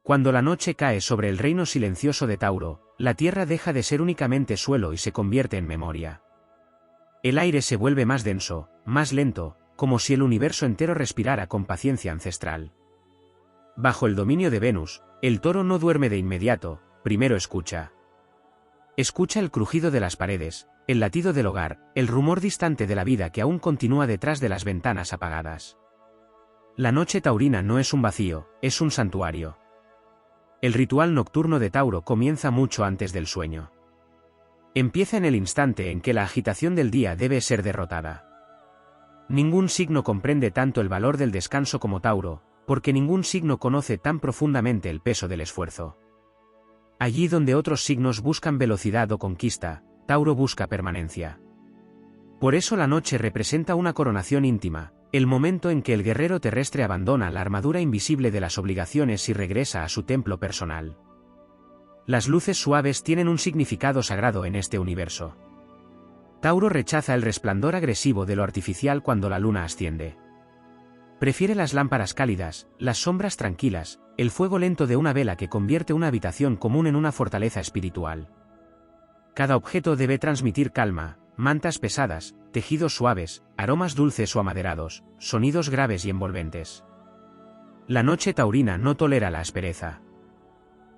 Cuando la noche cae sobre el reino silencioso de Tauro, la tierra deja de ser únicamente suelo y se convierte en memoria. El aire se vuelve más denso, más lento, como si el universo entero respirara con paciencia ancestral. Bajo el dominio de Venus, el toro no duerme de inmediato, primero escucha. Escucha el crujido de las paredes, el latido del hogar, el rumor distante de la vida que aún continúa detrás de las ventanas apagadas. La noche taurina no es un vacío, es un santuario. El ritual nocturno de Tauro comienza mucho antes del sueño. Empieza en el instante en que la agitación del día debe ser derrotada. Ningún signo comprende tanto el valor del descanso como Tauro, porque ningún signo conoce tan profundamente el peso del esfuerzo. Allí donde otros signos buscan velocidad o conquista, Tauro busca permanencia. Por eso la noche representa una coronación íntima, el momento en que el guerrero terrestre abandona la armadura invisible de las obligaciones y regresa a su templo personal. Las luces suaves tienen un significado sagrado en este universo. Tauro rechaza el resplandor agresivo de lo artificial cuando la luna asciende. Prefiere las lámparas cálidas, las sombras tranquilas, el fuego lento de una vela que convierte una habitación común en una fortaleza espiritual. Cada objeto debe transmitir calma, mantas pesadas, tejidos suaves, aromas dulces o amaderados, sonidos graves y envolventes. La noche taurina no tolera la aspereza.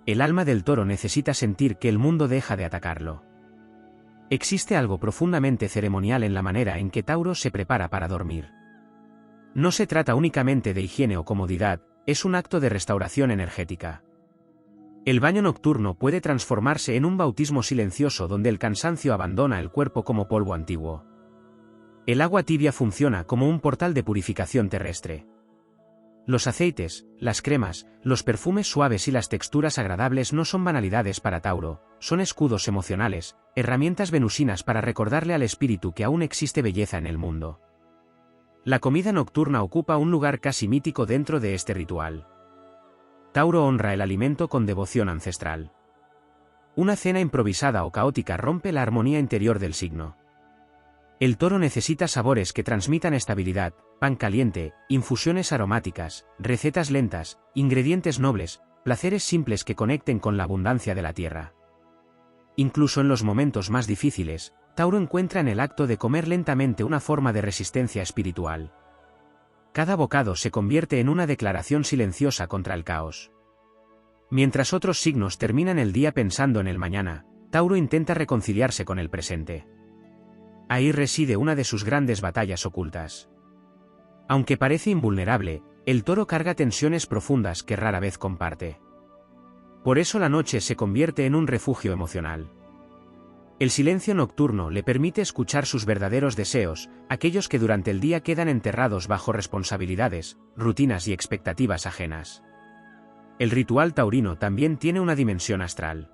El alma del toro necesita sentir que el mundo deja de atacarlo. Existe algo profundamente ceremonial en la manera en que Tauro se prepara para dormir. No se trata únicamente de higiene o comodidad, es un acto de restauración energética. El baño nocturno puede transformarse en un bautismo silencioso donde el cansancio abandona el cuerpo como polvo antiguo. El agua tibia funciona como un portal de purificación terrestre. Los aceites, las cremas, los perfumes suaves y las texturas agradables no son banalidades para Tauro, son escudos emocionales, herramientas venusinas para recordarle al espíritu que aún existe belleza en el mundo. La comida nocturna ocupa un lugar casi mítico dentro de este ritual. Tauro honra el alimento con devoción ancestral. Una cena improvisada o caótica rompe la armonía interior del signo. El toro necesita sabores que transmitan estabilidad, pan caliente, infusiones aromáticas, recetas lentas, ingredientes nobles, placeres simples que conecten con la abundancia de la tierra. Incluso en los momentos más difíciles, Tauro encuentra en el acto de comer lentamente una forma de resistencia espiritual. Cada bocado se convierte en una declaración silenciosa contra el caos. Mientras otros signos terminan el día pensando en el mañana, Tauro intenta reconciliarse con el presente. Ahí reside una de sus grandes batallas ocultas. Aunque parece invulnerable, el toro carga tensiones profundas que rara vez comparte. Por eso la noche se convierte en un refugio emocional. El silencio nocturno le permite escuchar sus verdaderos deseos, aquellos que durante el día quedan enterrados bajo responsabilidades, rutinas y expectativas ajenas. El ritual taurino también tiene una dimensión astral.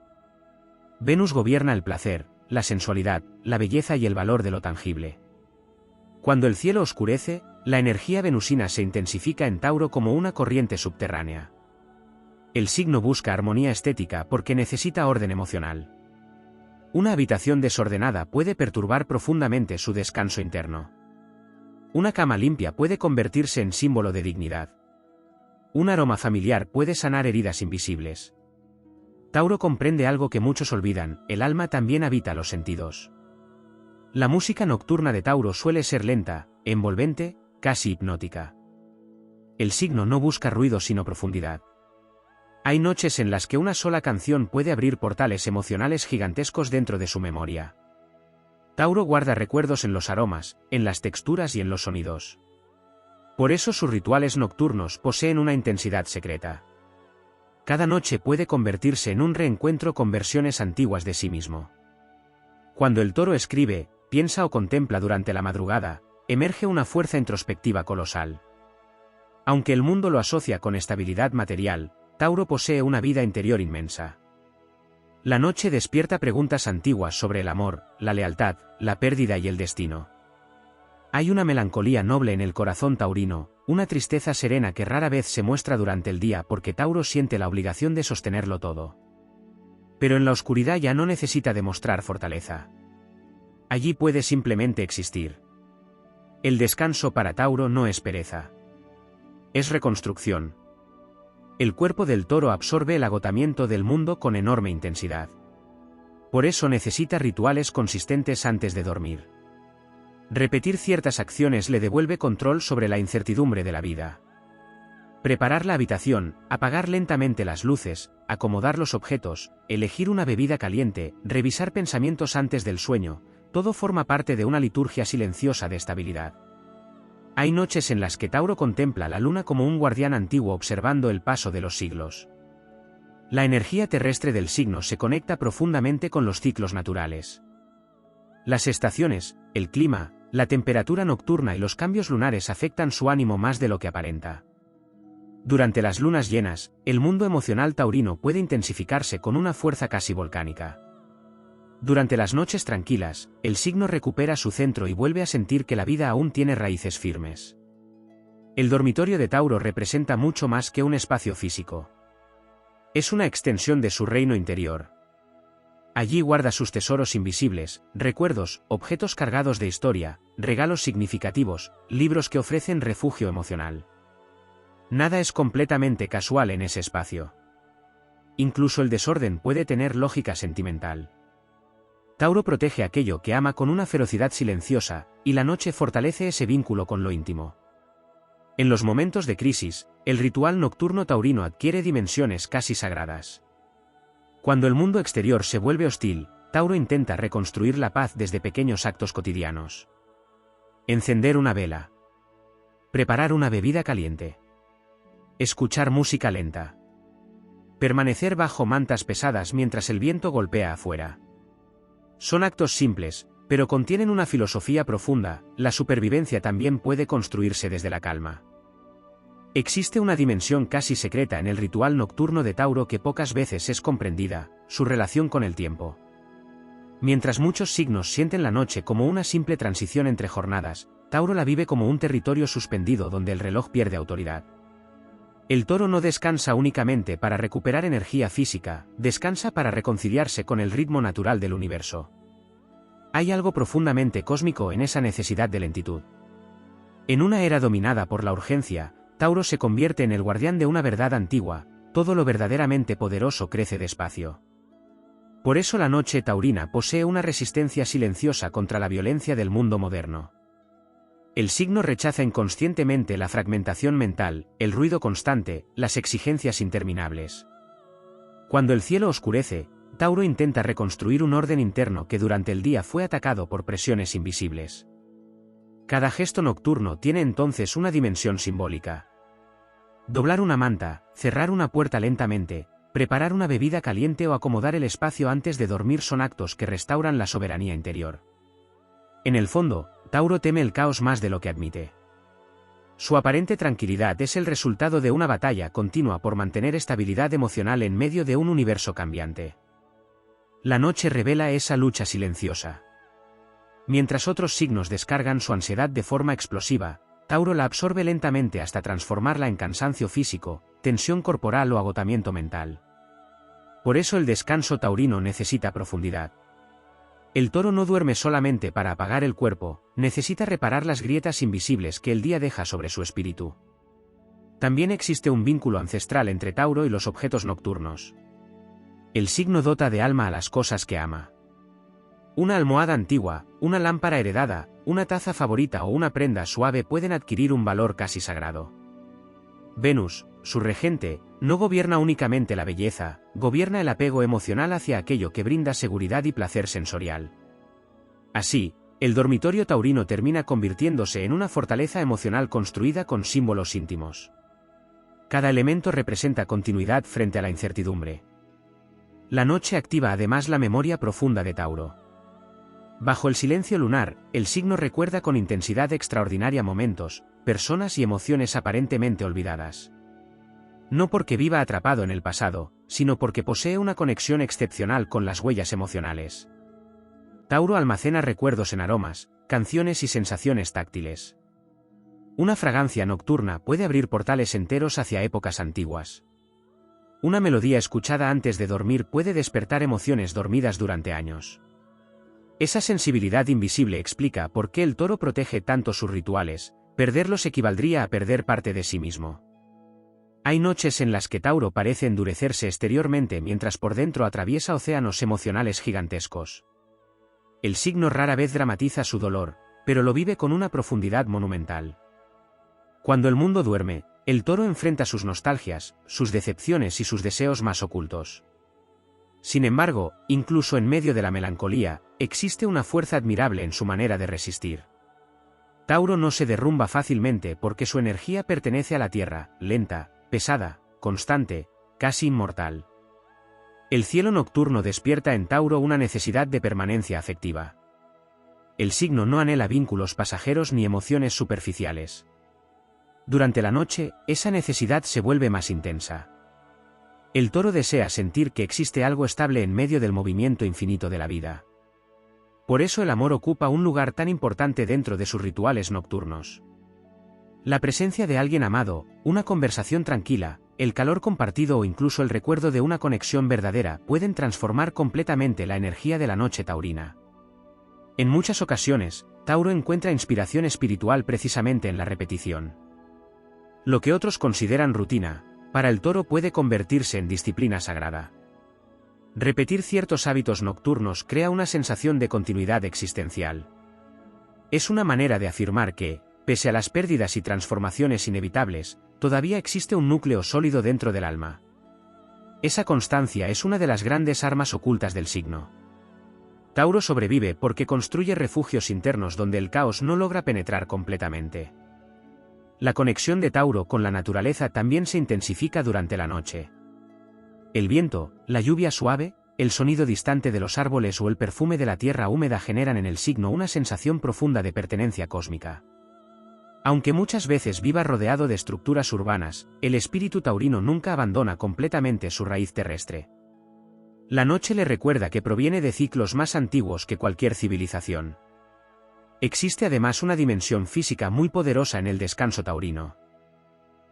Venus gobierna el placer, la sensualidad, la belleza y el valor de lo tangible. Cuando el cielo oscurece, la energía venusina se intensifica en Tauro como una corriente subterránea. El signo busca armonía estética porque necesita orden emocional. Una habitación desordenada puede perturbar profundamente su descanso interno. Una cama limpia puede convertirse en símbolo de dignidad. Un aroma familiar puede sanar heridas invisibles. Tauro comprende algo que muchos olvidan, el alma también habita los sentidos. La música nocturna de Tauro suele ser lenta, envolvente, casi hipnótica. El signo no busca ruido sino profundidad. Hay noches en las que una sola canción puede abrir portales emocionales gigantescos dentro de su memoria. Tauro guarda recuerdos en los aromas, en las texturas y en los sonidos. Por eso sus rituales nocturnos poseen una intensidad secreta. Cada noche puede convertirse en un reencuentro con versiones antiguas de sí mismo. Cuando el toro escribe, piensa o contempla durante la madrugada, emerge una fuerza introspectiva colosal. Aunque el mundo lo asocia con estabilidad material, Tauro posee una vida interior inmensa. La noche despierta preguntas antiguas sobre el amor, la lealtad, la pérdida y el destino. Hay una melancolía noble en el corazón taurino, una tristeza serena que rara vez se muestra durante el día porque Tauro siente la obligación de sostenerlo todo. Pero en la oscuridad ya no necesita demostrar fortaleza. Allí puede simplemente existir. El descanso para Tauro no es pereza. Es reconstrucción. El cuerpo del toro absorbe el agotamiento del mundo con enorme intensidad. Por eso necesita rituales consistentes antes de dormir. Repetir ciertas acciones le devuelve control sobre la incertidumbre de la vida. Preparar la habitación, apagar lentamente las luces, acomodar los objetos, elegir una bebida caliente, revisar pensamientos antes del sueño, todo forma parte de una liturgia silenciosa de estabilidad. Hay noches en las que Tauro contempla la luna como un guardián antiguo observando el paso de los siglos. La energía terrestre del signo se conecta profundamente con los ciclos naturales. Las estaciones, el clima, la temperatura nocturna y los cambios lunares afectan su ánimo más de lo que aparenta. Durante las lunas llenas, el mundo emocional taurino puede intensificarse con una fuerza casi volcánica. Durante las noches tranquilas, el signo recupera su centro y vuelve a sentir que la vida aún tiene raíces firmes. El dormitorio de Tauro representa mucho más que un espacio físico. Es una extensión de su reino interior. Allí guarda sus tesoros invisibles, recuerdos, objetos cargados de historia, regalos significativos, libros que ofrecen refugio emocional. Nada es completamente casual en ese espacio. Incluso el desorden puede tener lógica sentimental. Tauro protege aquello que ama con una ferocidad silenciosa, y la noche fortalece ese vínculo con lo íntimo. En los momentos de crisis, el ritual nocturno taurino adquiere dimensiones casi sagradas. Cuando el mundo exterior se vuelve hostil, Tauro intenta reconstruir la paz desde pequeños actos cotidianos. Encender una vela. Preparar una bebida caliente. Escuchar música lenta. Permanecer bajo mantas pesadas mientras el viento golpea afuera. Son actos simples, pero contienen una filosofía profunda. La supervivencia también puede construirse desde la calma. Existe una dimensión casi secreta en el ritual nocturno de Tauro que pocas veces es comprendida, su relación con el tiempo. Mientras muchos signos sienten la noche como una simple transición entre jornadas, Tauro la vive como un territorio suspendido donde el reloj pierde autoridad. El toro no descansa únicamente para recuperar energía física, descansa para reconciliarse con el ritmo natural del universo. Hay algo profundamente cósmico en esa necesidad de lentitud. En una era dominada por la urgencia, Tauro se convierte en el guardián de una verdad antigua: todo lo verdaderamente poderoso crece despacio. Por eso la noche taurina posee una resistencia silenciosa contra la violencia del mundo moderno. El signo rechaza inconscientemente la fragmentación mental, el ruido constante, las exigencias interminables. Cuando el cielo oscurece, Tauro intenta reconstruir un orden interno que durante el día fue atacado por presiones invisibles. Cada gesto nocturno tiene entonces una dimensión simbólica. Doblar una manta, cerrar una puerta lentamente, preparar una bebida caliente o acomodar el espacio antes de dormir son actos que restauran la soberanía interior. En el fondo, Tauro teme el caos más de lo que admite. Su aparente tranquilidad es el resultado de una batalla continua por mantener estabilidad emocional en medio de un universo cambiante. La noche revela esa lucha silenciosa. Mientras otros signos descargan su ansiedad de forma explosiva, Tauro la absorbe lentamente hasta transformarla en cansancio físico, tensión corporal o agotamiento mental. Por eso el descanso taurino necesita profundidad. El toro no duerme solamente para apagar el cuerpo, necesita reparar las grietas invisibles que el día deja sobre su espíritu. También existe un vínculo ancestral entre Tauro y los objetos nocturnos. El signo dota de alma a las cosas que ama. Una almohada antigua, una lámpara heredada, una taza favorita o una prenda suave pueden adquirir un valor casi sagrado. Venus, su regente, no gobierna únicamente la belleza, gobierna el apego emocional hacia aquello que brinda seguridad y placer sensorial. Así, el dormitorio taurino termina convirtiéndose en una fortaleza emocional construida con símbolos íntimos. Cada elemento representa continuidad frente a la incertidumbre. La noche activa además la memoria profunda de Tauro. Bajo el silencio lunar, el signo recuerda con intensidad extraordinaria momentos, personas y emociones aparentemente olvidadas. No porque viva atrapado en el pasado, sino porque posee una conexión excepcional con las huellas emocionales. Tauro almacena recuerdos en aromas, canciones y sensaciones táctiles. Una fragancia nocturna puede abrir portales enteros hacia épocas antiguas. Una melodía escuchada antes de dormir puede despertar emociones dormidas durante años. Esa sensibilidad invisible explica por qué el toro protege tanto sus rituales. Perderlos equivaldría a perder parte de sí mismo. Hay noches en las que Tauro parece endurecerse exteriormente mientras por dentro atraviesa océanos emocionales gigantescos. El signo rara vez dramatiza su dolor, pero lo vive con una profundidad monumental. Cuando el mundo duerme, el Toro enfrenta sus nostalgias, sus decepciones y sus deseos más ocultos. Sin embargo, incluso en medio de la melancolía, existe una fuerza admirable en su manera de resistir. Tauro no se derrumba fácilmente porque su energía pertenece a la tierra, lenta, pesada, constante, casi inmortal. El cielo nocturno despierta en Tauro una necesidad de permanencia afectiva. El signo no anhela vínculos pasajeros ni emociones superficiales. Durante la noche, esa necesidad se vuelve más intensa. El Toro desea sentir que existe algo estable en medio del movimiento infinito de la vida. Por eso el amor ocupa un lugar tan importante dentro de sus rituales nocturnos. La presencia de alguien amado, una conversación tranquila, el calor compartido o incluso el recuerdo de una conexión verdadera pueden transformar completamente la energía de la noche taurina. En muchas ocasiones, Tauro encuentra inspiración espiritual precisamente en la repetición. Lo que otros consideran rutina, para el Toro puede convertirse en disciplina sagrada. Repetir ciertos hábitos nocturnos crea una sensación de continuidad existencial. Es una manera de afirmar que, pese a las pérdidas y transformaciones inevitables, todavía existe un núcleo sólido dentro del alma. Esa constancia es una de las grandes armas ocultas del signo. Tauro sobrevive porque construye refugios internos donde el caos no logra penetrar completamente. La conexión de Tauro con la naturaleza también se intensifica durante la noche. El viento, la lluvia suave, el sonido distante de los árboles o el perfume de la tierra húmeda generan en el signo una sensación profunda de pertenencia cósmica. Aunque muchas veces viva rodeado de estructuras urbanas, el espíritu taurino nunca abandona completamente su raíz terrestre. La noche le recuerda que proviene de ciclos más antiguos que cualquier civilización. Existe además una dimensión física muy poderosa en el descanso taurino.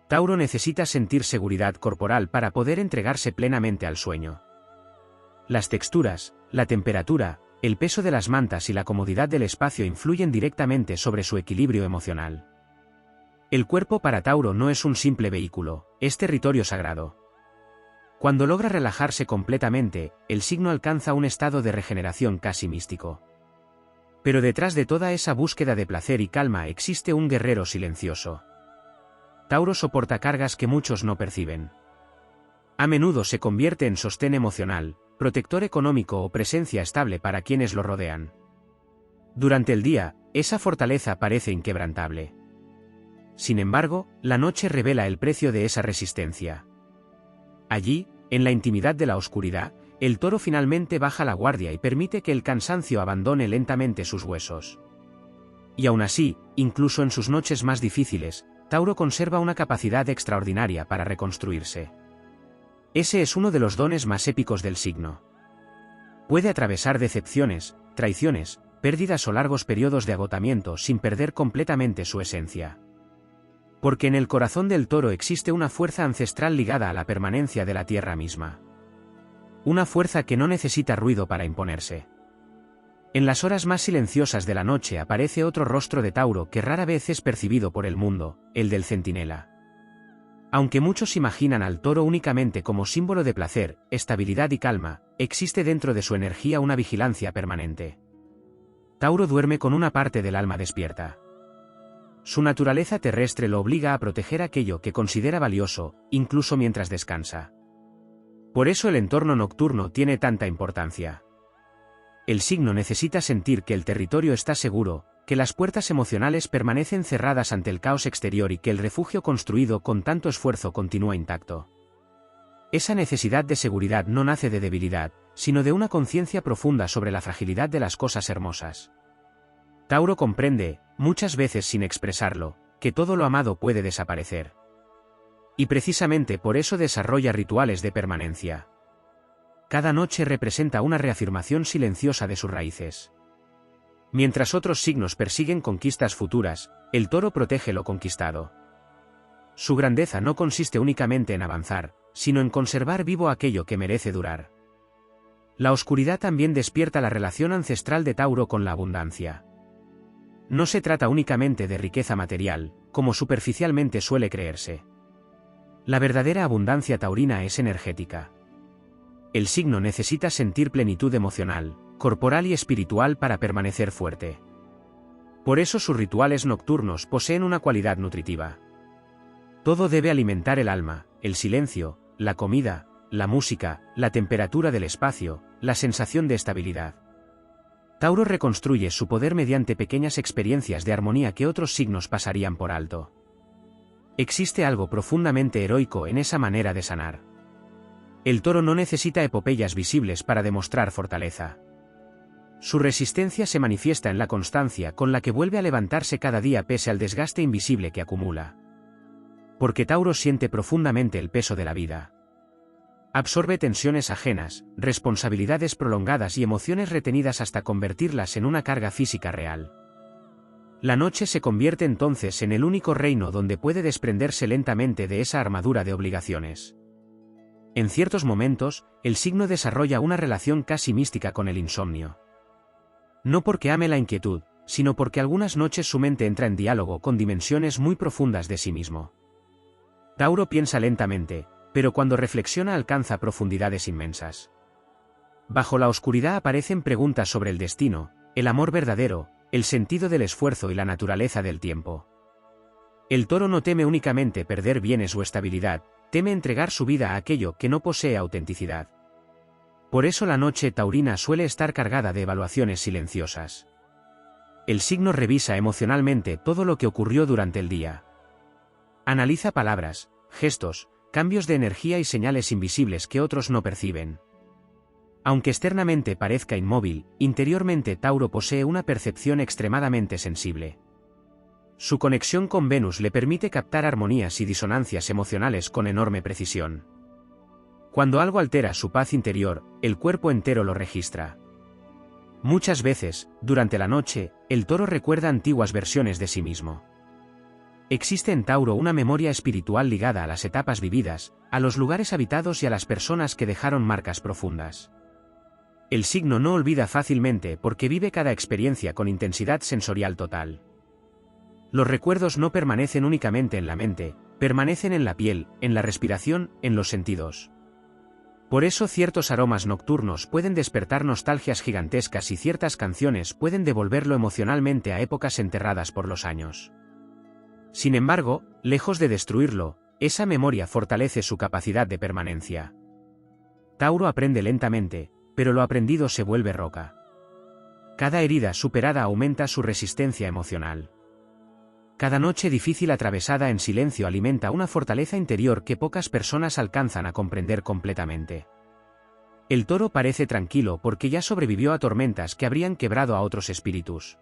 Tauro necesita sentir seguridad corporal para poder entregarse plenamente al sueño. Las texturas, la temperatura, el peso de las mantas y la comodidad del espacio influyen directamente sobre su equilibrio emocional. El cuerpo para Tauro no es un simple vehículo, es territorio sagrado. Cuando logra relajarse completamente, el signo alcanza un estado de regeneración casi místico. Pero detrás de toda esa búsqueda de placer y calma existe un guerrero silencioso. Tauro soporta cargas que muchos no perciben. A menudo se convierte en sostén emocional, protector económico o presencia estable para quienes lo rodean. Durante el día, esa fortaleza parece inquebrantable. Sin embargo, la noche revela el precio de esa resistencia. Allí, en la intimidad de la oscuridad, el Toro finalmente baja la guardia y permite que el cansancio abandone lentamente sus huesos. Y aún así, incluso en sus noches más difíciles, Tauro conserva una capacidad extraordinaria para reconstruirse. Ese es uno de los dones más épicos del signo. Puede atravesar decepciones, traiciones, pérdidas o largos periodos de agotamiento sin perder completamente su esencia. Porque en el corazón del Toro existe una fuerza ancestral ligada a la permanencia de la tierra misma. Una fuerza que no necesita ruido para imponerse. En las horas más silenciosas de la noche aparece otro rostro de Tauro que rara vez es percibido por el mundo, el del centinela. Aunque muchos imaginan al Toro únicamente como símbolo de placer, estabilidad y calma, existe dentro de su energía una vigilancia permanente. Tauro duerme con una parte del alma despierta. Su naturaleza terrestre lo obliga a proteger aquello que considera valioso, incluso mientras descansa. Por eso el entorno nocturno tiene tanta importancia. El signo necesita sentir que el territorio está seguro, que las puertas emocionales permanecen cerradas ante el caos exterior y que el refugio construido con tanto esfuerzo continúa intacto. Esa necesidad de seguridad no nace de debilidad, sino de una conciencia profunda sobre la fragilidad de las cosas hermosas. Tauro comprende, muchas veces sin expresarlo, que todo lo amado puede desaparecer. Y precisamente por eso desarrolla rituales de permanencia. Cada noche representa una reafirmación silenciosa de sus raíces. Mientras otros signos persiguen conquistas futuras, el Toro protege lo conquistado. Su grandeza no consiste únicamente en avanzar, sino en conservar vivo aquello que merece durar. La oscuridad también despierta la relación ancestral de Tauro con la abundancia. No se trata únicamente de riqueza material, como superficialmente suele creerse. La verdadera abundancia taurina es energética. El signo necesita sentir plenitud emocional, corporal y espiritual para permanecer fuerte. Por eso sus rituales nocturnos poseen una cualidad nutritiva. Todo debe alimentar el alma, el silencio, la comida, la música, la temperatura del espacio, la sensación de estabilidad. Tauro reconstruye su poder mediante pequeñas experiencias de armonía que otros signos pasarían por alto. Existe algo profundamente heroico en esa manera de sanar. El toro no necesita epopeyas visibles para demostrar fortaleza. Su resistencia se manifiesta en la constancia con la que vuelve a levantarse cada día pese al desgaste invisible que acumula. Porque Tauro siente profundamente el peso de la vida. Absorbe tensiones ajenas, responsabilidades prolongadas y emociones retenidas hasta convertirlas en una carga física real. La noche se convierte entonces en el único reino donde puede desprenderse lentamente de esa armadura de obligaciones. En ciertos momentos, el signo desarrolla una relación casi mística con el insomnio. No porque ame la inquietud, sino porque algunas noches su mente entra en diálogo con dimensiones muy profundas de sí mismo. Tauro piensa lentamente, pero cuando reflexiona alcanza profundidades inmensas. Bajo la oscuridad aparecen preguntas sobre el destino, el amor verdadero, el sentido del esfuerzo y la naturaleza del tiempo. El toro no teme únicamente perder bienes o estabilidad, teme entregar su vida a aquello que no posee autenticidad. Por eso la noche taurina suele estar cargada de evaluaciones silenciosas. El signo revisa emocionalmente todo lo que ocurrió durante el día. Analiza palabras, gestos, cambios de energía y señales invisibles que otros no perciben. Aunque externamente parezca inmóvil, interiormente Tauro posee una percepción extremadamente sensible. Su conexión con Venus le permite captar armonías y disonancias emocionales con enorme precisión. Cuando algo altera su paz interior, el cuerpo entero lo registra. Muchas veces, durante la noche, el toro recuerda antiguas versiones de sí mismo. Existe en Tauro una memoria espiritual ligada a las etapas vividas, a los lugares habitados y a las personas que dejaron marcas profundas. El signo no olvida fácilmente porque vive cada experiencia con intensidad sensorial total. Los recuerdos no permanecen únicamente en la mente, permanecen en la piel, en la respiración, en los sentidos. Por eso ciertos aromas nocturnos pueden despertar nostalgias gigantescas y ciertas canciones pueden devolverlo emocionalmente a épocas enterradas por los años. Sin embargo, lejos de destruirlo, esa memoria fortalece su capacidad de permanencia. Tauro aprende lentamente, pero lo aprendido se vuelve roca. Cada herida superada aumenta su resistencia emocional. Cada noche difícil atravesada en silencio alimenta una fortaleza interior que pocas personas alcanzan a comprender completamente. El toro parece tranquilo porque ya sobrevivió a tormentas que habrían quebrado a otros espíritus.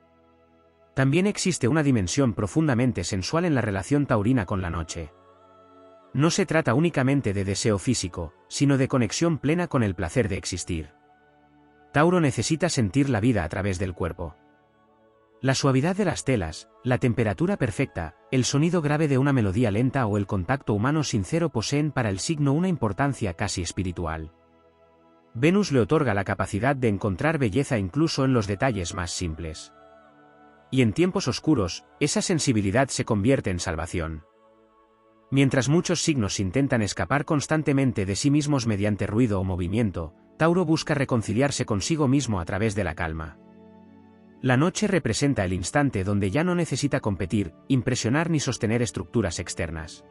También existe una dimensión profundamente sensual en la relación taurina con la noche. No se trata únicamente de deseo físico, sino de conexión plena con el placer de existir. Tauro necesita sentir la vida a través del cuerpo. La suavidad de las telas, la temperatura perfecta, el sonido grave de una melodía lenta o el contacto humano sincero poseen para el signo una importancia casi espiritual. Venus le otorga la capacidad de encontrar belleza incluso en los detalles más simples. Y en tiempos oscuros, esa sensibilidad se convierte en salvación. Mientras muchos signos intentan escapar constantemente de sí mismos mediante ruido o movimiento, Tauro busca reconciliarse consigo mismo a través de la calma. La noche representa el instante donde ya no necesita competir, impresionar ni sostener estructuras externas.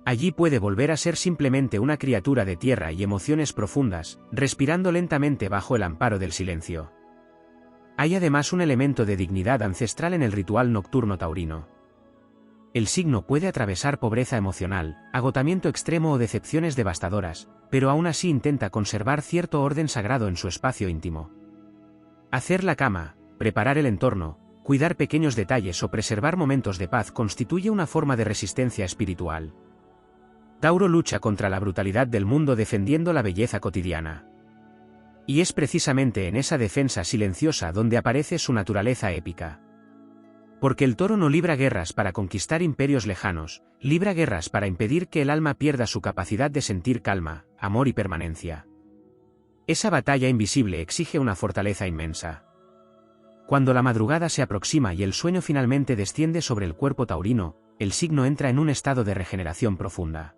Allí puede volver a ser simplemente una criatura de tierra y emociones profundas, respirando lentamente bajo el amparo del silencio. Hay además un elemento de dignidad ancestral en el ritual nocturno taurino. El signo puede atravesar pobreza emocional, agotamiento extremo o decepciones devastadoras, pero aún así intenta conservar cierto orden sagrado en su espacio íntimo. Hacer la cama, preparar el entorno, cuidar pequeños detalles o preservar momentos de paz constituye una forma de resistencia espiritual. Tauro lucha contra la brutalidad del mundo defendiendo la belleza cotidiana. Y es precisamente en esa defensa silenciosa donde aparece su naturaleza épica. Porque el toro no libra guerras para conquistar imperios lejanos, libra guerras para impedir que el alma pierda su capacidad de sentir calma, amor y permanencia. Esa batalla invisible exige una fortaleza inmensa. Cuando la madrugada se aproxima y el sueño finalmente desciende sobre el cuerpo taurino, el signo entra en un estado de regeneración profunda.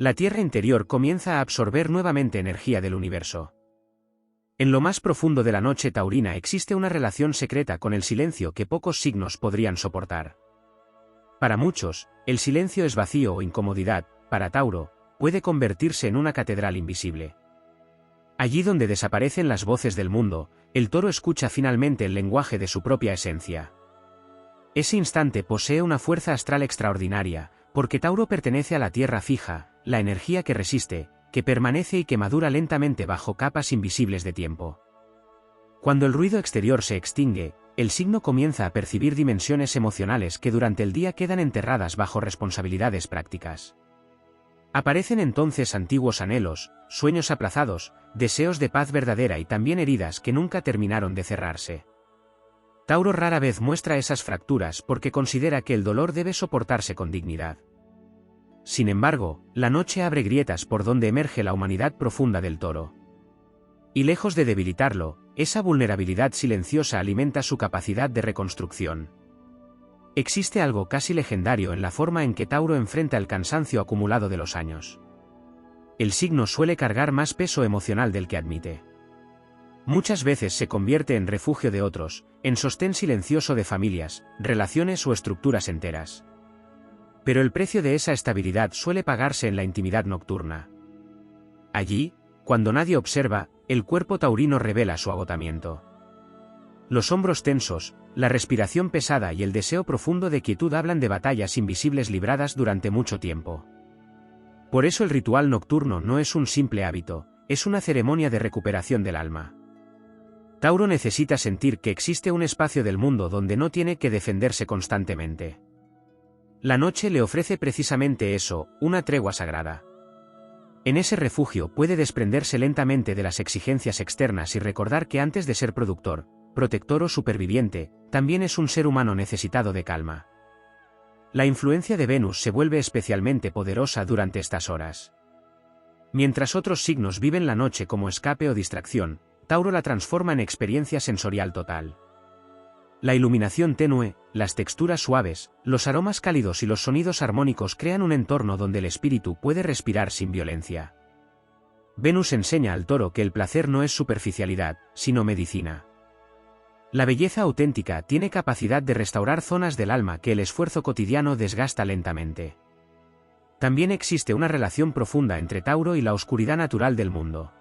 La Tierra interior comienza a absorber nuevamente energía del universo. En lo más profundo de la noche taurina existe una relación secreta con el silencio que pocos signos podrían soportar. Para muchos, el silencio es vacío o incomodidad; para Tauro, puede convertirse en una catedral invisible. Allí donde desaparecen las voces del mundo, el toro escucha finalmente el lenguaje de su propia esencia. Ese instante posee una fuerza astral extraordinaria, porque Tauro pertenece a la tierra fija, la energía que resiste, que permanece y que madura lentamente bajo capas invisibles de tiempo. Cuando el ruido exterior se extingue, el signo comienza a percibir dimensiones emocionales que durante el día quedan enterradas bajo responsabilidades prácticas. Aparecen entonces antiguos anhelos, sueños aplazados, deseos de paz verdadera y también heridas que nunca terminaron de cerrarse. Tauro rara vez muestra esas fracturas porque considera que el dolor debe soportarse con dignidad. Sin embargo, la noche abre grietas por donde emerge la humanidad profunda del toro. Y lejos de debilitarlo, esa vulnerabilidad silenciosa alimenta su capacidad de reconstrucción. Existe algo casi legendario en la forma en que Tauro enfrenta el cansancio acumulado de los años. El signo suele cargar más peso emocional del que admite. Muchas veces se convierte en refugio de otros, en sostén silencioso de familias, relaciones o estructuras enteras. Pero el precio de esa estabilidad suele pagarse en la intimidad nocturna. Allí, cuando nadie observa, el cuerpo taurino revela su agotamiento. Los hombros tensos, la respiración pesada y el deseo profundo de quietud hablan de batallas invisibles libradas durante mucho tiempo. Por eso el ritual nocturno no es un simple hábito, es una ceremonia de recuperación del alma. Tauro necesita sentir que existe un espacio del mundo donde no tiene que defenderse constantemente. La noche le ofrece precisamente eso, una tregua sagrada. En ese refugio puede desprenderse lentamente de las exigencias externas y recordar que antes de ser productor, protector o superviviente, también es un ser humano necesitado de calma. La influencia de Venus se vuelve especialmente poderosa durante estas horas. Mientras otros signos viven la noche como escape o distracción, Tauro la transforma en experiencia sensorial total. La iluminación tenue, las texturas suaves, los aromas cálidos y los sonidos armónicos crean un entorno donde el espíritu puede respirar sin violencia. Venus enseña al toro que el placer no es superficialidad, sino medicina. La belleza auténtica tiene capacidad de restaurar zonas del alma que el esfuerzo cotidiano desgasta lentamente. También existe una relación profunda entre Tauro y la oscuridad natural del mundo.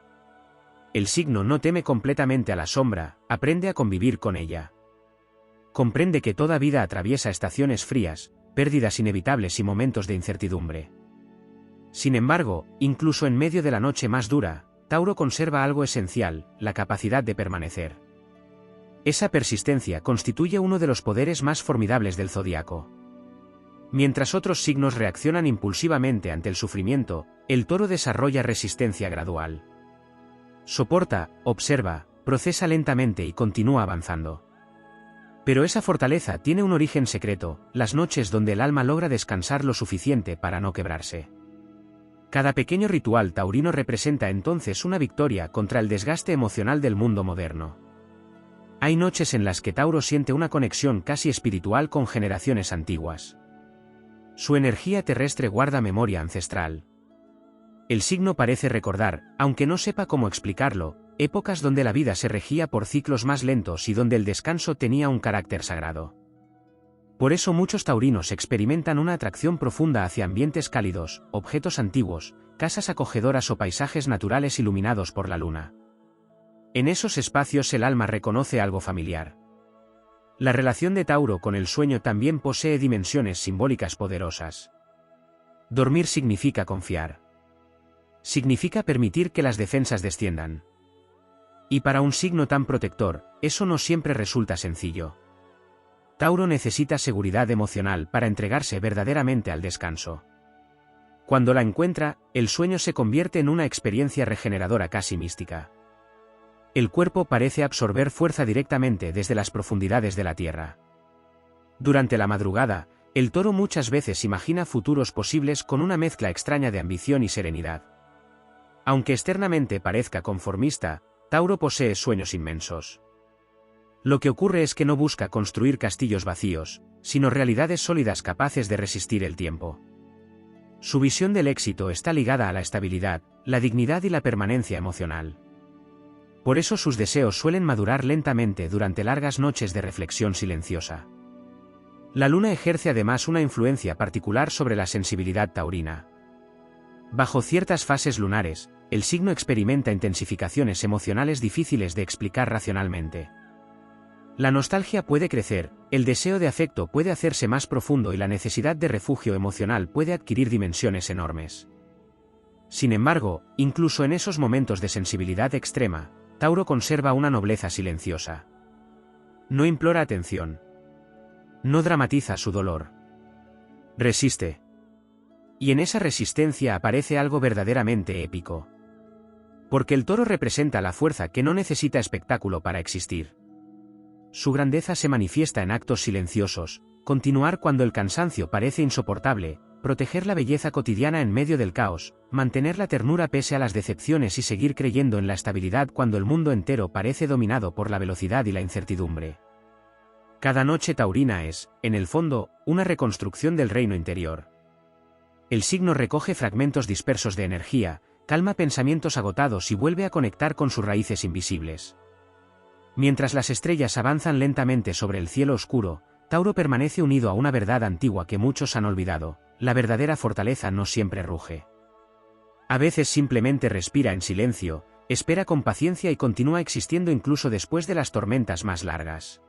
El signo no teme completamente a la sombra, aprende a convivir con ella. Comprende que toda vida atraviesa estaciones frías, pérdidas inevitables y momentos de incertidumbre. Sin embargo, incluso en medio de la noche más dura, Tauro conserva algo esencial, la capacidad de permanecer. Esa persistencia constituye uno de los poderes más formidables del zodiaco. Mientras otros signos reaccionan impulsivamente ante el sufrimiento, el toro desarrolla resistencia gradual. Soporta, observa, procesa lentamente y continúa avanzando. Pero esa fortaleza tiene un origen secreto, las noches donde el alma logra descansar lo suficiente para no quebrarse. Cada pequeño ritual taurino representa entonces una victoria contra el desgaste emocional del mundo moderno. Hay noches en las que Tauro siente una conexión casi espiritual con generaciones antiguas. Su energía terrestre guarda memoria ancestral. El signo parece recordar, aunque no sepa cómo explicarlo, épocas donde la vida se regía por ciclos más lentos y donde el descanso tenía un carácter sagrado. Por eso muchos taurinos experimentan una atracción profunda hacia ambientes cálidos, objetos antiguos, casas acogedoras o paisajes naturales iluminados por la luna. En esos espacios el alma reconoce algo familiar. La relación de Tauro con el sueño también posee dimensiones simbólicas poderosas. Dormir significa confiar. Significa permitir que las defensas desciendan. Y para un signo tan protector, eso no siempre resulta sencillo. Tauro necesita seguridad emocional para entregarse verdaderamente al descanso. Cuando la encuentra, el sueño se convierte en una experiencia regeneradora casi mística. El cuerpo parece absorber fuerza directamente desde las profundidades de la tierra. Durante la madrugada, el toro muchas veces imagina futuros posibles con una mezcla extraña de ambición y serenidad. Aunque externamente parezca conformista, Tauro posee sueños inmensos. Lo que ocurre es que no busca construir castillos vacíos, sino realidades sólidas capaces de resistir el tiempo. Su visión del éxito está ligada a la estabilidad, la dignidad y la permanencia emocional. Por eso sus deseos suelen madurar lentamente durante largas noches de reflexión silenciosa. La luna ejerce además una influencia particular sobre la sensibilidad taurina. Bajo ciertas fases lunares, el signo experimenta intensificaciones emocionales difíciles de explicar racionalmente. La nostalgia puede crecer, el deseo de afecto puede hacerse más profundo y la necesidad de refugio emocional puede adquirir dimensiones enormes. Sin embargo, incluso en esos momentos de sensibilidad extrema, Tauro conserva una nobleza silenciosa. No implora atención. No dramatiza su dolor. Resiste. Y en esa resistencia aparece algo verdaderamente épico. Porque el toro representa la fuerza que no necesita espectáculo para existir. Su grandeza se manifiesta en actos silenciosos, continuar cuando el cansancio parece insoportable, proteger la belleza cotidiana en medio del caos, mantener la ternura pese a las decepciones y seguir creyendo en la estabilidad cuando el mundo entero parece dominado por la velocidad y la incertidumbre. Cada noche taurina es, en el fondo, una reconstrucción del reino interior. El signo recoge fragmentos dispersos de energía, calma pensamientos agotados y vuelve a conectar con sus raíces invisibles. Mientras las estrellas avanzan lentamente sobre el cielo oscuro, Tauro permanece unido a una verdad antigua que muchos han olvidado: la verdadera fortaleza no siempre ruge. A veces simplemente respira en silencio, espera con paciencia y continúa existiendo incluso después de las tormentas más largas.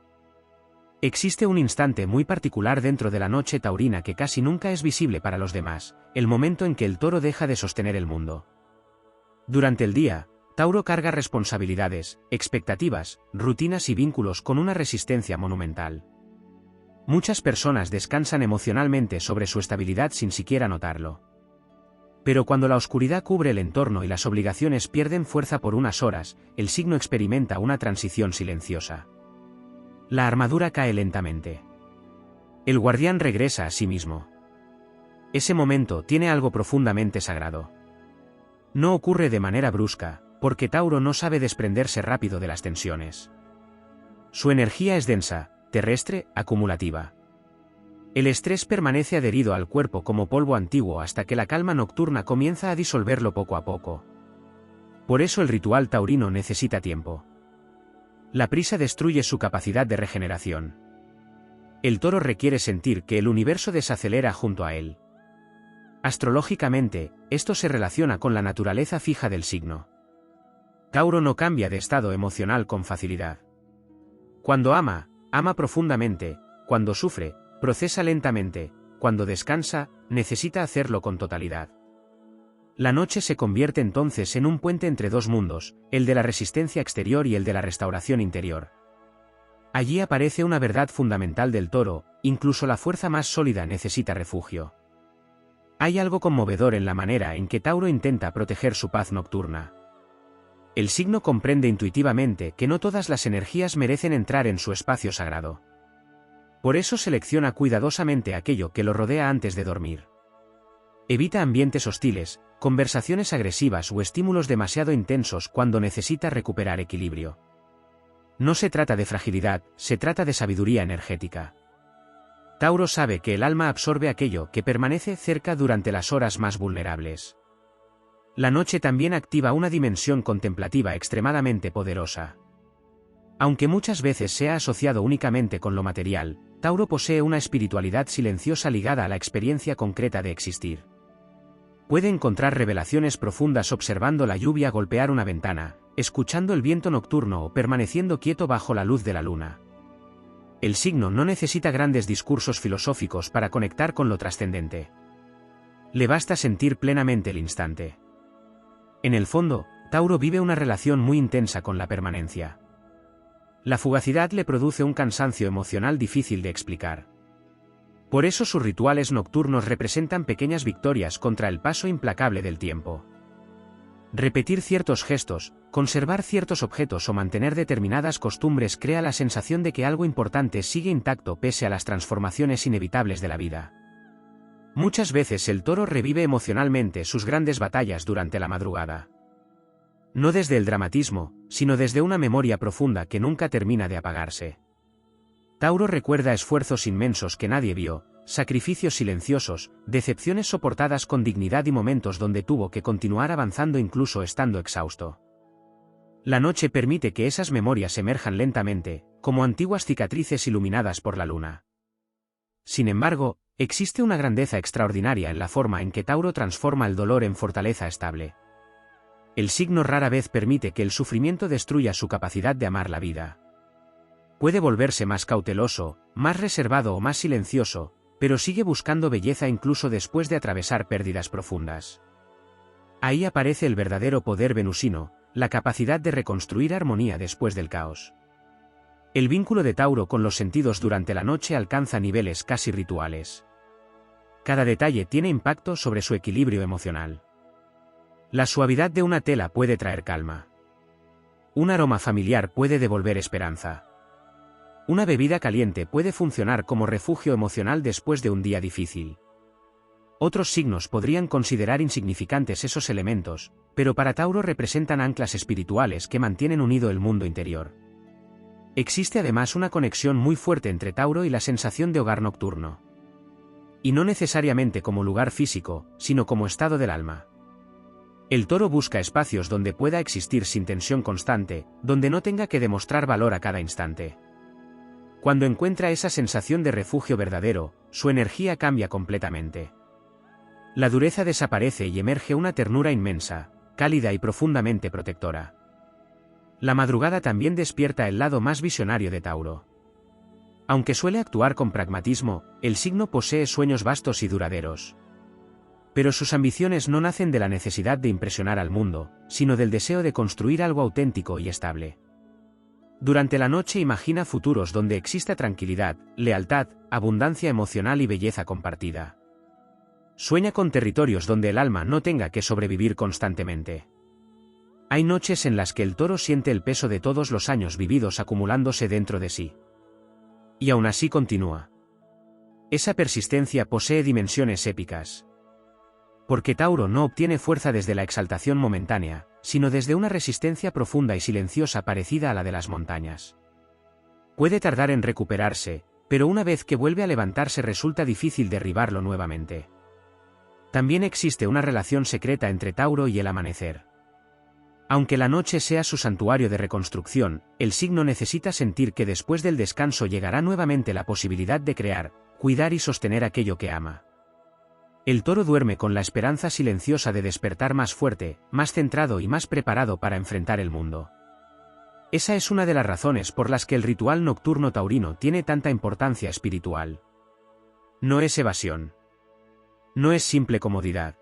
Existe un instante muy particular dentro de la noche taurina que casi nunca es visible para los demás: el momento en que el toro deja de sostener el mundo. Durante el día, Tauro carga responsabilidades, expectativas, rutinas y vínculos con una resistencia monumental. Muchas personas descansan emocionalmente sobre su estabilidad sin siquiera notarlo. Pero cuando la oscuridad cubre el entorno y las obligaciones pierden fuerza por unas horas, el signo experimenta una transición silenciosa. La armadura cae lentamente. El guardián regresa a sí mismo. Ese momento tiene algo profundamente sagrado. No ocurre de manera brusca, porque Tauro no sabe desprenderse rápido de las tensiones. Su energía es densa, terrestre, acumulativa. El estrés permanece adherido al cuerpo como polvo antiguo hasta que la calma nocturna comienza a disolverlo poco a poco. Por eso el ritual taurino necesita tiempo. La prisa destruye su capacidad de regeneración. El toro requiere sentir que el universo desacelera junto a él. Astrológicamente, esto se relaciona con la naturaleza fija del signo. Tauro no cambia de estado emocional con facilidad. Cuando ama, ama profundamente; cuando sufre, procesa lentamente; cuando descansa, necesita hacerlo con totalidad. La noche se convierte entonces en un puente entre dos mundos, el de la resistencia exterior y el de la restauración interior. Allí aparece una verdad fundamental del toro: incluso la fuerza más sólida necesita refugio. Hay algo conmovedor en la manera en que Tauro intenta proteger su paz nocturna. El signo comprende intuitivamente que no todas las energías merecen entrar en su espacio sagrado. Por eso selecciona cuidadosamente aquello que lo rodea antes de dormir. Evita ambientes hostiles, conversaciones agresivas o estímulos demasiado intensos cuando necesita recuperar equilibrio. No se trata de fragilidad, se trata de sabiduría energética. Tauro sabe que el alma absorbe aquello que permanece cerca durante las horas más vulnerables. La noche también activa una dimensión contemplativa extremadamente poderosa. Aunque muchas veces se ha asociado únicamente con lo material, Tauro posee una espiritualidad silenciosa ligada a la experiencia concreta de existir. Puede encontrar revelaciones profundas observando la lluvia golpear una ventana, escuchando el viento nocturno o permaneciendo quieto bajo la luz de la luna. El signo no necesita grandes discursos filosóficos para conectar con lo trascendente. Le basta sentir plenamente el instante. En el fondo, Tauro vive una relación muy intensa con la permanencia. La fugacidad le produce un cansancio emocional difícil de explicar. Por eso sus rituales nocturnos representan pequeñas victorias contra el paso implacable del tiempo. Repetir ciertos gestos, conservar ciertos objetos o mantener determinadas costumbres crea la sensación de que algo importante sigue intacto pese a las transformaciones inevitables de la vida. Muchas veces el toro revive emocionalmente sus grandes batallas durante la madrugada. No desde el dramatismo, sino desde una memoria profunda que nunca termina de apagarse. Tauro recuerda esfuerzos inmensos que nadie vio, sacrificios silenciosos, decepciones soportadas con dignidad y momentos donde tuvo que continuar avanzando incluso estando exhausto. La noche permite que esas memorias emerjan lentamente, como antiguas cicatrices iluminadas por la luna. Sin embargo, existe una grandeza extraordinaria en la forma en que Tauro transforma el dolor en fortaleza estable. El signo rara vez permite que el sufrimiento destruya su capacidad de amar la vida. Puede volverse más cauteloso, más reservado o más silencioso, pero sigue buscando belleza incluso después de atravesar pérdidas profundas. Ahí aparece el verdadero poder venusino, la capacidad de reconstruir armonía después del caos. El vínculo de Tauro con los sentidos durante la noche alcanza niveles casi rituales. Cada detalle tiene impacto sobre su equilibrio emocional. La suavidad de una tela puede traer calma. Un aroma familiar puede devolver esperanza. Una bebida caliente puede funcionar como refugio emocional después de un día difícil. Otros signos podrían considerar insignificantes esos elementos, pero para Tauro representan anclas espirituales que mantienen unido el mundo interior. Existe además una conexión muy fuerte entre Tauro y la sensación de hogar nocturno. Y no necesariamente como lugar físico, sino como estado del alma. El Toro busca espacios donde pueda existir sin tensión constante, donde no tenga que demostrar valor a cada instante. Cuando encuentra esa sensación de refugio verdadero, su energía cambia completamente. La dureza desaparece y emerge una ternura inmensa, cálida y profundamente protectora. La madrugada también despierta el lado más visionario de Tauro. Aunque suele actuar con pragmatismo, el signo posee sueños vastos y duraderos. Pero sus ambiciones no nacen de la necesidad de impresionar al mundo, sino del deseo de construir algo auténtico y estable. Durante la noche imagina futuros donde exista tranquilidad, lealtad, abundancia emocional y belleza compartida. Sueña con territorios donde el alma no tenga que sobrevivir constantemente. Hay noches en las que el Toro siente el peso de todos los años vividos acumulándose dentro de sí. Y aún así continúa. Esa persistencia posee dimensiones épicas. Porque Tauro no obtiene fuerza desde la exaltación momentánea, sino desde una resistencia profunda y silenciosa parecida a la de las montañas. Puede tardar en recuperarse, pero una vez que vuelve a levantarse resulta difícil derribarlo nuevamente. También existe una relación secreta entre Tauro y el amanecer. Aunque la noche sea su santuario de reconstrucción, el signo necesita sentir que después del descanso llegará nuevamente la posibilidad de crear, cuidar y sostener aquello que ama. El Toro duerme con la esperanza silenciosa de despertar más fuerte, más centrado y más preparado para enfrentar el mundo. Esa es una de las razones por las que el ritual nocturno taurino tiene tanta importancia espiritual. No es evasión. No es simple comodidad.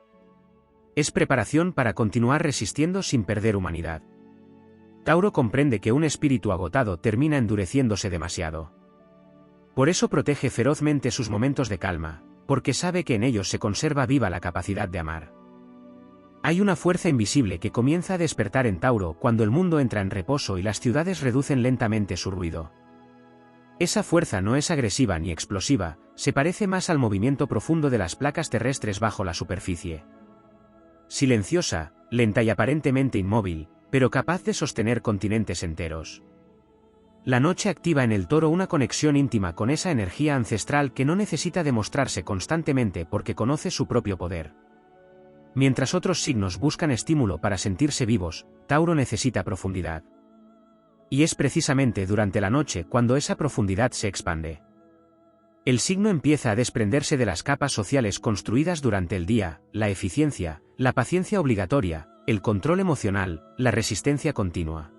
Es preparación para continuar resistiendo sin perder humanidad. Tauro comprende que un espíritu agotado termina endureciéndose demasiado. Por eso protege ferozmente sus momentos de calma, porque sabe que en ellos se conserva viva la capacidad de amar. Hay una fuerza invisible que comienza a despertar en Tauro cuando el mundo entra en reposo y las ciudades reducen lentamente su ruido. Esa fuerza no es agresiva ni explosiva, se parece más al movimiento profundo de las placas terrestres bajo la superficie. Silenciosa, lenta y aparentemente inmóvil, pero capaz de sostener continentes enteros. La noche activa en el Toro una conexión íntima con esa energía ancestral que no necesita demostrarse constantemente porque conoce su propio poder. Mientras otros signos buscan estímulo para sentirse vivos, Tauro necesita profundidad. Y es precisamente durante la noche cuando esa profundidad se expande. El signo empieza a desprenderse de las capas sociales construidas durante el día, la eficiencia, la paciencia obligatoria, el control emocional, la resistencia continua.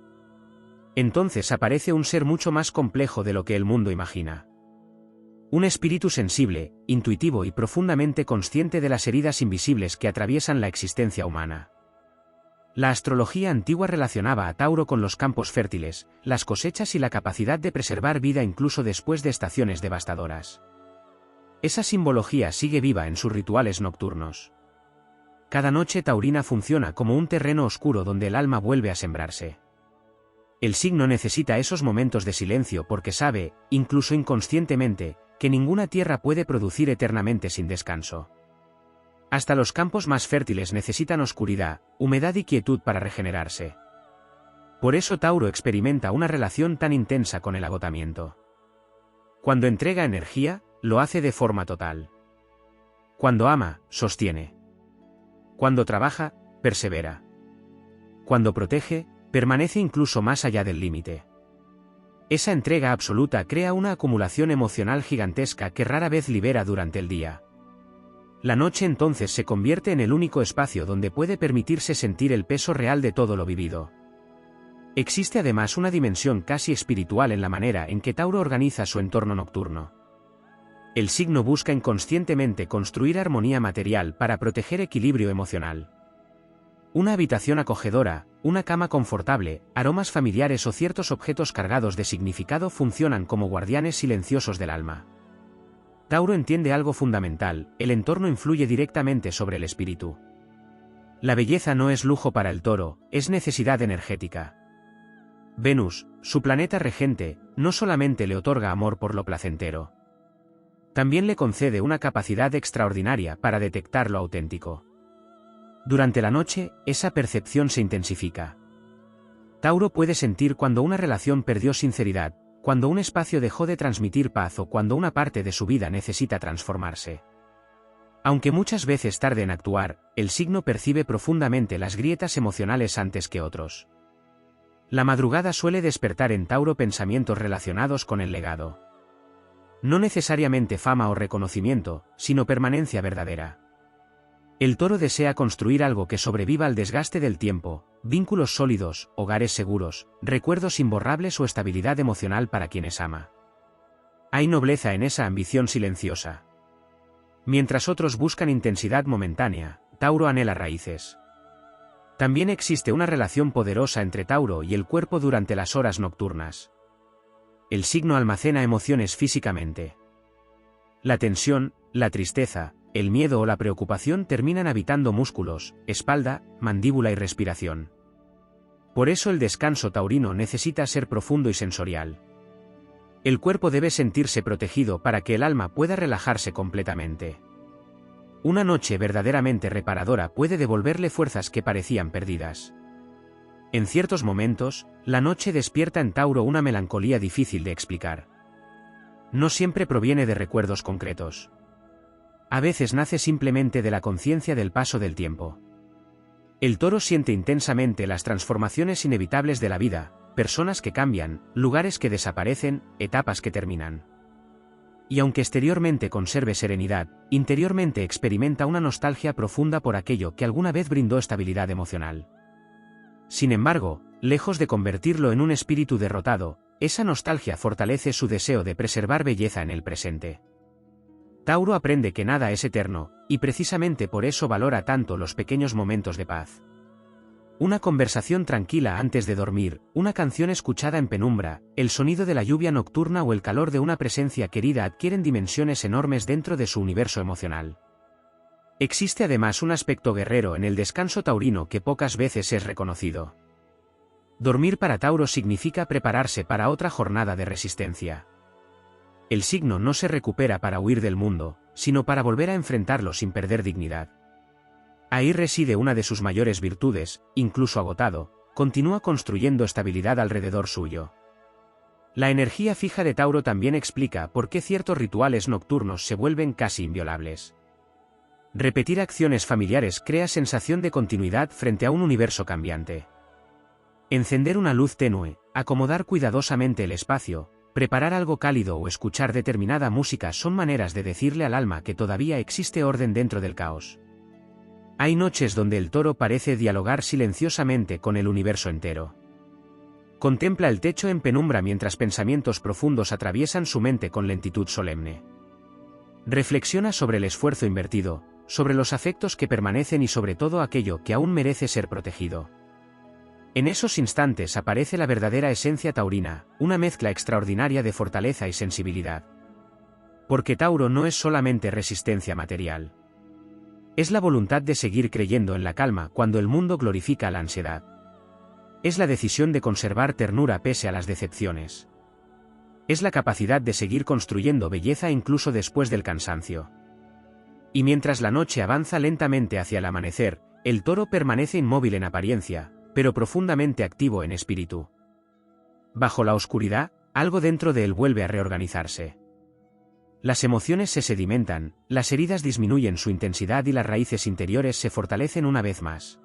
Entonces aparece un ser mucho más complejo de lo que el mundo imagina. Un espíritu sensible, intuitivo y profundamente consciente de las heridas invisibles que atraviesan la existencia humana. La astrología antigua relacionaba a Tauro con los campos fértiles, las cosechas y la capacidad de preservar vida incluso después de estaciones devastadoras. Esa simbología sigue viva en sus rituales nocturnos. Cada noche taurina funciona como un terreno oscuro donde el alma vuelve a sembrarse. El signo necesita esos momentos de silencio porque sabe, incluso inconscientemente, que ninguna tierra puede producir eternamente sin descanso. Hasta los campos más fértiles necesitan oscuridad, humedad y quietud para regenerarse. Por eso Tauro experimenta una relación tan intensa con el agotamiento. Cuando entrega energía, lo hace de forma total. Cuando ama, sostiene. Cuando trabaja, persevera. Cuando protege, permanece incluso más allá del límite. Esa entrega absoluta crea una acumulación emocional gigantesca que rara vez libera durante el día. La noche entonces se convierte en el único espacio donde puede permitirse sentir el peso real de todo lo vivido. Existe además una dimensión casi espiritual en la manera en que Tauro organiza su entorno nocturno. El signo busca inconscientemente construir armonía material para proteger equilibrio emocional. Una habitación acogedora, una cama confortable, aromas familiares o ciertos objetos cargados de significado funcionan como guardianes silenciosos del alma. Tauro entiende algo fundamental: el entorno influye directamente sobre el espíritu. La belleza no es lujo para el Toro, es necesidad energética. Venus, su planeta regente, no solamente le otorga amor por lo placentero. También le concede una capacidad extraordinaria para detectar lo auténtico. Durante la noche, esa percepción se intensifica. Tauro puede sentir cuando una relación perdió sinceridad, cuando un espacio dejó de transmitir paz o cuando una parte de su vida necesita transformarse. Aunque muchas veces tarde en actuar, el signo percibe profundamente las grietas emocionales antes que otros. La madrugada suele despertar en Tauro pensamientos relacionados con el legado. No necesariamente fama o reconocimiento, sino permanencia verdadera. El Toro desea construir algo que sobreviva al desgaste del tiempo, vínculos sólidos, hogares seguros, recuerdos imborrables o estabilidad emocional para quienes ama. Hay nobleza en esa ambición silenciosa. Mientras otros buscan intensidad momentánea, Tauro anhela raíces. También existe una relación poderosa entre Tauro y el cuerpo durante las horas nocturnas. El signo almacena emociones físicamente. La tensión, la tristeza, el miedo o la preocupación terminan habitando músculos, espalda, mandíbula y respiración. Por eso el descanso taurino necesita ser profundo y sensorial. El cuerpo debe sentirse protegido para que el alma pueda relajarse completamente. Una noche verdaderamente reparadora puede devolverle fuerzas que parecían perdidas. En ciertos momentos, la noche despierta en Tauro una melancolía difícil de explicar. No siempre proviene de recuerdos concretos. A veces nace simplemente de la conciencia del paso del tiempo. El Toro siente intensamente las transformaciones inevitables de la vida, personas que cambian, lugares que desaparecen, etapas que terminan. Y aunque exteriormente conserve serenidad, interiormente experimenta una nostalgia profunda por aquello que alguna vez brindó estabilidad emocional. Sin embargo, lejos de convertirlo en un espíritu derrotado, esa nostalgia fortalece su deseo de preservar belleza en el presente. Tauro aprende que nada es eterno, y precisamente por eso valora tanto los pequeños momentos de paz. Una conversación tranquila antes de dormir, una canción escuchada en penumbra, el sonido de la lluvia nocturna o el calor de una presencia querida adquieren dimensiones enormes dentro de su universo emocional. Existe además un aspecto guerrero en el descanso taurino que pocas veces es reconocido. Dormir para Tauro significa prepararse para otra jornada de resistencia. El signo no se recupera para huir del mundo, sino para volver a enfrentarlo sin perder dignidad. Ahí reside una de sus mayores virtudes: incluso agotado, continúa construyendo estabilidad alrededor suyo. La energía fija de Tauro también explica por qué ciertos rituales nocturnos se vuelven casi inviolables. Repetir acciones familiares crea sensación de continuidad frente a un universo cambiante. Encender una luz tenue, acomodar cuidadosamente el espacio, preparar algo cálido o escuchar determinada música son maneras de decirle al alma que todavía existe orden dentro del caos. Hay noches donde el Toro parece dialogar silenciosamente con el universo entero. Contempla el techo en penumbra mientras pensamientos profundos atraviesan su mente con lentitud solemne. Reflexiona sobre el esfuerzo invertido, sobre los afectos que permanecen y sobre todo aquello que aún merece ser protegido. En esos instantes aparece la verdadera esencia taurina, una mezcla extraordinaria de fortaleza y sensibilidad. Porque Tauro no es solamente resistencia material. Es la voluntad de seguir creyendo en la calma cuando el mundo glorifica la ansiedad. Es la decisión de conservar ternura pese a las decepciones. Es la capacidad de seguir construyendo belleza incluso después del cansancio. Y mientras la noche avanza lentamente hacia el amanecer, el Toro permanece inmóvil en apariencia, pero profundamente activo en espíritu. Bajo la oscuridad, algo dentro de él vuelve a reorganizarse. Las emociones se sedimentan, las heridas disminuyen su intensidad y las raíces interiores se fortalecen una vez más.